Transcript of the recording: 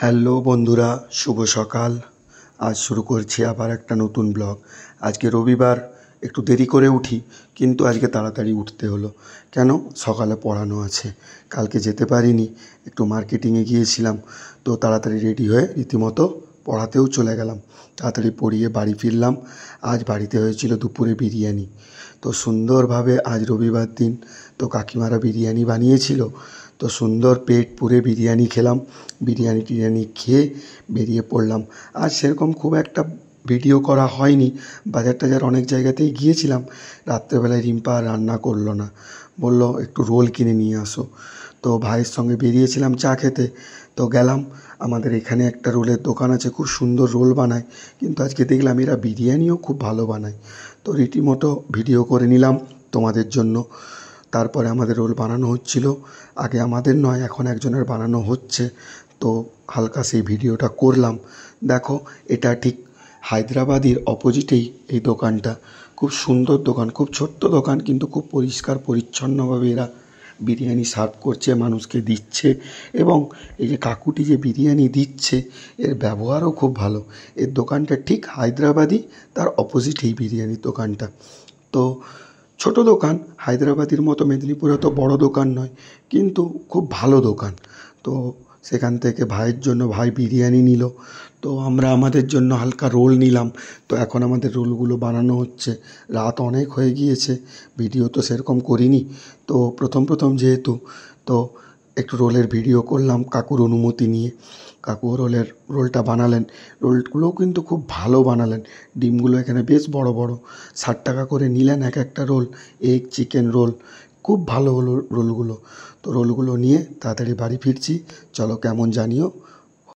Hello বন্ধুরা, শুভ সকাল। আজ শুরু করছি আবার একটা নতুন ব্লগ। আজকে রবিবার, একটু দেরি করে উঠি, কিন্তু আজকে তাড়াতাড়ি উঠতে হলো। কেন? সকালে পড়ানো আছে, কালকে যেতে পারিনি, একটু মার্কেটিংয়ে গিয়েছিলাম। তো তাড়াতাড়ি রেডি হয়ে রীতিমতো পড়াতেও চলে গেলাম। তাড়াতাড়ি পড়িয়ে বাড়ি ফিরলাম। আজ বাড়িতে হয়েছিল দুপুরে বিরিয়ানি। তো সুন্দরভাবে, আজ রবিবার দিন, তো কাকিমারা বিরিয়ানি বানিয়েছিল। তো সুন্দর পেট পুরে বিরিয়ানি খেলাম। বিরিয়ানি খেয়ে বেরিয়ে পড়লাম। আর সেরকম খুব একটা ভিডিও করা হয়নি। বাজার টাজার অনেক জায়গাতেই গিয়েছিলাম। রাত্রেবেলায় রিম্পা আর রান্না করলো না, বলল একটু রোল কিনে নিয়ে আসো। তো ভাইয়ের সঙ্গে বেরিয়েছিলাম চা খেতে। তো গেলাম, আমাদের এখানে একটা রোলের দোকান আছে, খুব সুন্দর রোল বানায়। কিন্তু আজকে দেখলাম এরা বিরিয়ানিও খুব ভালো বানায়। তো রীতিমতো ভিডিও করে নিলাম তোমাদের জন্য। তারপরে আমাদের রোল বানানো হচ্ছিল। আগে আমাদের নয়, এখন একজনের বানানো হচ্ছে। তো হালকা সেই ভিডিওটা করলাম। দেখো, এটা ঠিক হায়দ্রাবাদির অপোজিটেই এই দোকানটা। খুব সুন্দর দোকান, খুব ছোট্ট দোকান, কিন্তু খুব পরিষ্কার পরিচ্ছন্নভাবে এরা বিরিয়ানি সার্ভ করছে, মানুষকে দিচ্ছে। এবং এই যে কাকুটি যে বিরিয়ানি দিচ্ছে, এর ব্যবহারও খুব ভালো। এর দোকানটা ঠিক হায়দ্রাবাদি, তার অপোজিট এই বিরিয়ানির দোকানটা। তো ছোট দোকান, হায়দ্রাবাদির মতো মেদিনীপুরে তো বড় দোকান নয়, কিন্তু খুব ভালো দোকান। তো সেখান থেকে ভাইয়ের জন্য ভাই বিরিয়ানি নিল। তো আমরা আমাদের জন্য হালকা রোল নিলাম। তো এখন আমাদের রোলগুলো বানানো হচ্ছে। রাত অনেক হয়ে গিয়েছে, ভিডিও তো সেরকম করিনি। তো প্রথম যেহেতু, তো একটু রোলের ভিডিও করলাম কাকুর অনুমতি নিয়ে। কাকু রোলটা বানালেন। রোলগুলোও কিন্তু খুব ভালো বানালেন। ডিমগুলো এখানে বেশ বড় বড়। 60 টাকা করে নিলেন এক একটা রোল। এগ চিকেন রোল, খুব ভালো হলো রোলগুলো। তো রোলগুলো নিয়ে তাড়াতাড়ি বাড়ি ফিরছি। চলো, কেমন জানিও